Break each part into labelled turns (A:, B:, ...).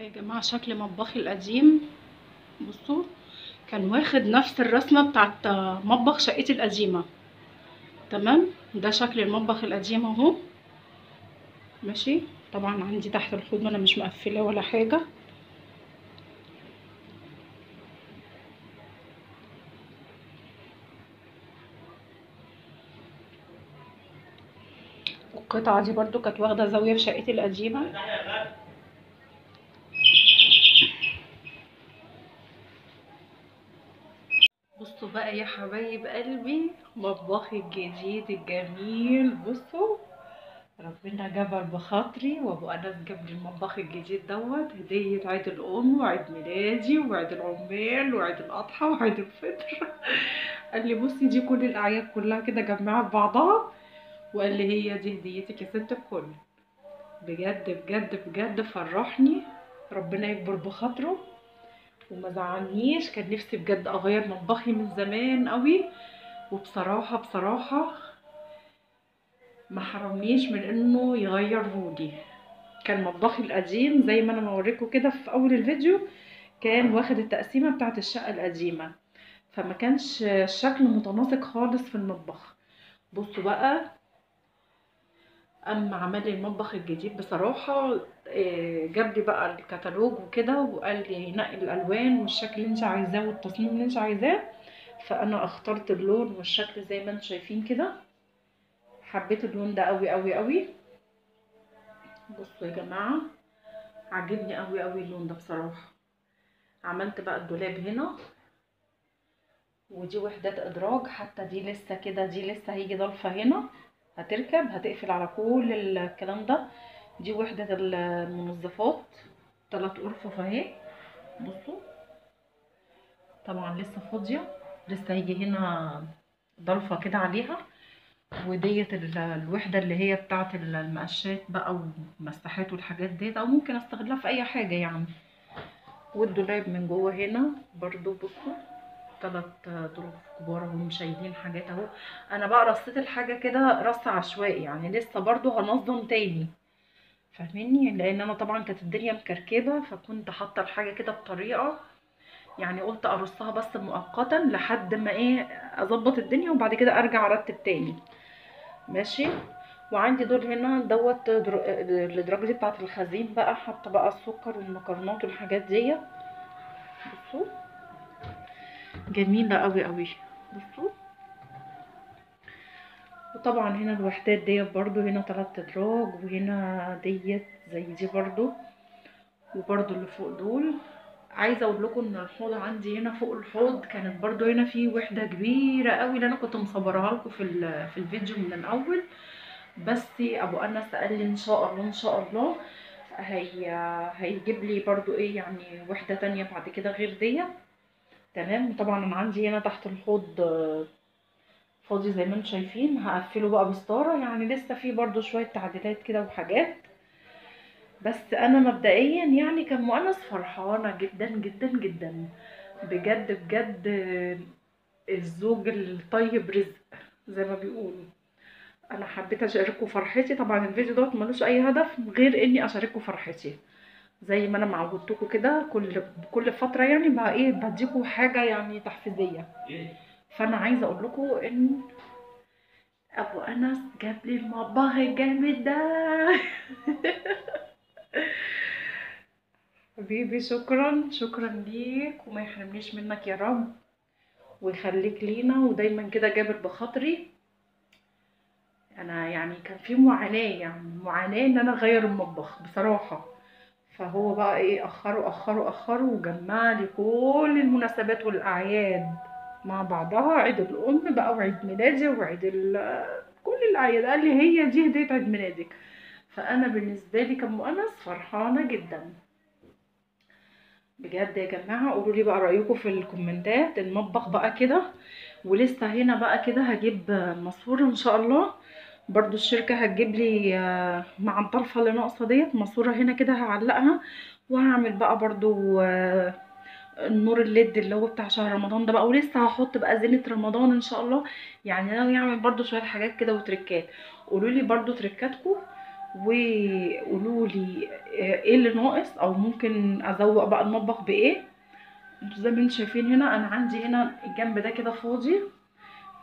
A: ده يا جماعة شكل مطبخي القديم. بصوا، كان واخد نفس الرسمة بتاعت مطبخ شقتي القديمة. تمام، ده شكل المطبخ القديم اهو. ماشي، طبعا عندي تحت الحوض انا مش مقفله ولا حاجة. والقطعة دي برضو كانت واخدة زاوية في شقتي القديمة. بصوا بقى يا حبايب قلبي، مطبخي الجديد الجميل. بصوا، ربنا جبر بخاطري وابو انس جاب لي المطبخ الجديد دوت هدية عيد الام وعيد ميلادي وعيد العمال وعيد الاضحى وعيد الفطر. قال لي بصي دي كل الاعياد كلها كده جمعها في بعضها، وقال لي هي دي هديتك يا ست الكل. بجد بجد بجد فرحني، ربنا يكبر بخاطره وما زعلنيش. كان نفسي بجد اغير مطبخي من زمان قوي، وبصراحة ما حرمنيش من انه يغير مودي. كان مطبخي القديم زي ما انا موريكم كده في اول الفيديو، كان واخد التقسيمه بتاعت الشقه القديمه، فما كانش الشكل متناسق خالص في المطبخ. بصوا بقى، اما عمل لي المطبخ الجديد بصراحه، جاب لي بقى الكتالوج وكده وقال لي نقي الالوان والشكل اللي انت عايزاه والتصميم اللي انت عايزاه. فانا اخترت اللون والشكل زي ما انتم شايفين كده. حبيت اللون ده قوي قوي قوي. بصوا يا جماعه، عجبني قوي قوي اللون ده بصراحه. عملت بقى الدولاب هنا، ودي وحدات ادراج. حتى دي لسه كده، دي لسه هيجي ضلفة هنا هتركب هتقفل على كل الكلام ده. دي وحدة المنظفات، 3 ارفف اهي. بصوا، طبعا لسه فاضية، لسه هيجي هنا ضلفة كده عليها. وديت الوحدة اللي هي بتاعت المقشات بقى والمساحات والحاجات ديت، او ممكن استغلها في اي حاجة يعني. والدولاب من جوه هنا برضو. بصوا، 3 ظروف كبار اهم شايلين حاجات اهو. انا بقى رصيت الحاجه كده رص عشوائي يعني، لسه برضو هنظم تاني. فاهميني؟ لان انا طبعا كانت الدنيا مكركبه، فكنت حاطه الحاجه كده بطريقه يعني، قلت ارصها بس مؤقتا لحد ما ايه اظبط الدنيا، وبعد كده ارجع ارتب تاني. ماشي. وعندي دول هنا دوت الادراج دي بتاعت الخزين بقى، حاطه بقى السكر والمكرونات والحاجات دي. بصوا، جميله قوي قوي. بصوا، وطبعا هنا الوحدات ديت برضو هنا 3 ادراج، وهنا ديت زي دي برضو، وبرضو اللي فوق دول. عايزه اقول لكم ان الحوض عندي هنا فوق الحوض كانت برضو هنا في وحده كبيره قوي اللي انا كنت مصورها لكم في الفيديو من الاول. بس ابو انس قال لي ان شاء الله ان شاء الله هيجيب لي برضو ايه يعني وحده تانية بعد كده غير ديت. تمام. طبعا انا عندي هنا تحت الحوض فاضي زي ما انتم شايفين، هقفله بقى بستاره يعني، لسه فيه برضو شويه تعديلات كده وحاجات. بس انا مبدئيا يعني كان مؤنس فرحانه جدا جدا جدا. بجد بجد، الزوج الطيب رزق زي ما بيقولوا. انا حبيت اشارككم فرحتي. طبعا الفيديو دوت ملوش اي هدف غير اني اشارككم فرحتي، زي ما انا معودتكم كده كل فتره يعني بقى ايه بديكم حاجه يعني تحفيزيه. فانا عايزه اقول لكم ان ابو انس جاب لي المطبخ الجامد ده. حبيبي، شكرا شكرا ليك، وما يحرمنيش منك يا رب، ويخليك لينا ودايما كده جابر بخاطري. انا يعني كان في معاناة، يعني معاناة ان انا اغير المطبخ بصراحة. فهو بقى ايه اخره وجمع لي كل المناسبات والاعياد مع بعضها، عيد الام بقى وعيد ميلادي كل الاعياد. قال لي هي دي هدية عيد ميلادك. فانا بالنسبة لي كمؤنس فرحانة جدا. بجد يا جماعة، قولوا لي بقى رأيكم في الكومنتات. المطبخ بقى كده، ولسه هنا بقى كده هجيب ماسورة ان شاء الله. برضو الشركة هتجيب لي مع الضلفة اللي ناقصة ديت ماسورة هنا كده هعلقها. وهعمل بقى برضو النور الليد اللي هو بتاع شهر رمضان ده بقى، ولسه هحط بقى زينة رمضان ان شاء الله. يعني ناوي اعمل برضو شوية حاجات كده وتركات. قولوا لي برضو تركاتكم وقولوا لي ايه اللي ناقص، او ممكن ازوق بقى المطبخ بايه. انتوا زي ما انتم شايفين هنا انا عندي هنا الجنب ده كده فاضي.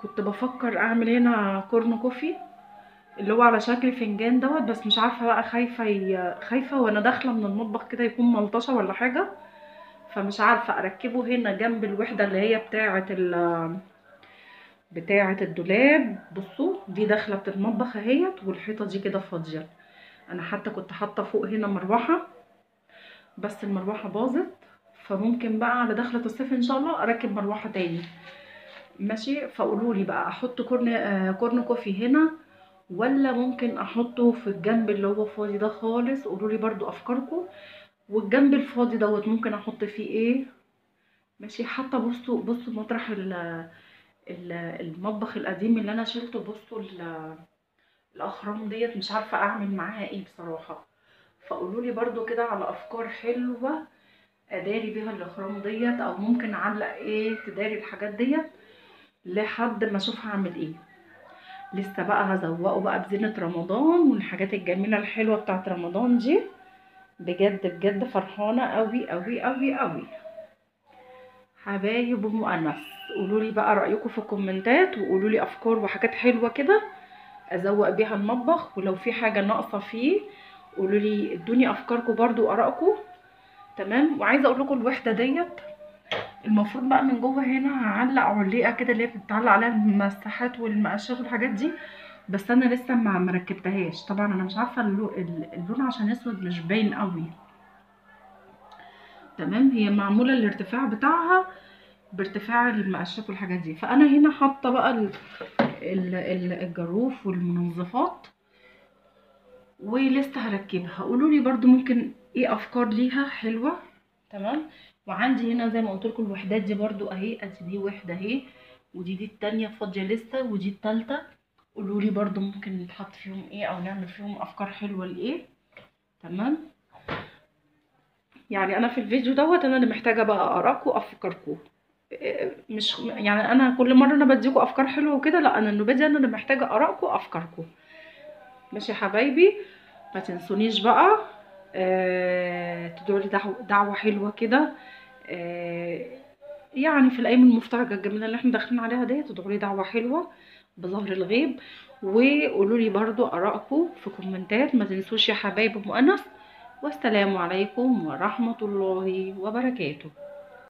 A: كنت بفكر اعمل هنا كورن كوفي اللي هو على شكل فنجان دوت، بس مش عارفه بقى، خايفه وانا داخله من المطبخ كده يكون ملطشه ولا حاجه. فمش عارفه اركبه هنا جنب الوحده اللي هي بتاعه الدولاب. بصوا دي داخله المطبخ اهيت، والحيطه دي كده فاضيه. انا حتى كنت حاطه فوق هنا مروحه، بس المروحه باظت. فممكن بقى على دخلة الصيف ان شاء الله اركب مروحه تاني. ماشي، فقولوا لي بقى احط كورن كوفي هنا، ولا ممكن احطه في الجنب اللي هو فاضي ده خالص. قولوا لي برضو افكاركم. والجنب الفاضي دوت ممكن احط فيه ايه. ماشي، حتى بصوا مطرح المطبخ القديم اللي انا شلته. بصوا الاخرام ديت مش عارفه اعمل معاها ايه بصراحه. فقولوا لي برضو كده على افكار حلوه اداري بيها الاخرام ديت، او ممكن اعلق ايه تداري الحاجات ديت لحد ما اشوف هعمل ايه. لسه بقى هزوقه بقى بزينة رمضان والحاجات الجميلة الحلوة بتاعت رمضان دي. بجد بجد فرحانة قوي قوي قوي قوي. حبايب ام انس، قولوا لي بقى رأيكم في الكومنتات، وقولوا لي افكار وحاجات حلوة كده ازوق بيها المطبخ. ولو في حاجة ناقصة فيه قولوا لي، ادوني افكاركم برضو وارائكم. تمام. وعايزة اقول لكم الوحدة ديت المفروض بقى من جوه هنا هعلق علقه كده اللي هي بتتعلق عليها المساحات والمقاشات والحاجات دي. بس انا لسه ما مركبتهاش طبعا. انا مش عارفه اللون عشان اسود مش باين قوي. تمام، هي معموله الارتفاع بتاعها بارتفاع المقاشات والحاجات دي. فانا هنا حاطه بقى الجروف والمنظفات، ولسه هركبها. قولوا لي برضو ممكن ايه افكار ليها حلوه. تمام. وعندي هنا زي ما قلت لكم الوحدات دي برضو اهي. ادي دي وحده اهي، ودي التانية فاضيه لسه، ودي التالتة. قولوا لي برضو ممكن نتحط فيهم ايه، او نعمل فيهم افكار حلوه لايه. تمام. يعني انا في الفيديو دوت انا اللي محتاجه بقى ارائكم وافكاركم. مش يعني انا كل مره انا بديكوا افكار حلوه وكده، لا، انا الفيديو انا اللي محتاجه ارائكم وافكاركم. ماشي يا حبايبي، ما تنسونيش بقى تدعوا لي دعوة حلوة كده. آه يعني في الأيام المفترجة الجميلة اللي احنا داخلين عليها دي تدعوا لي دعوة حلوة بظهر الغيب. وقولوا لي برضو آرائكم في كومنتات. ما تنسوش يا حبايب أم أنس. والسلام عليكم ورحمة الله وبركاته.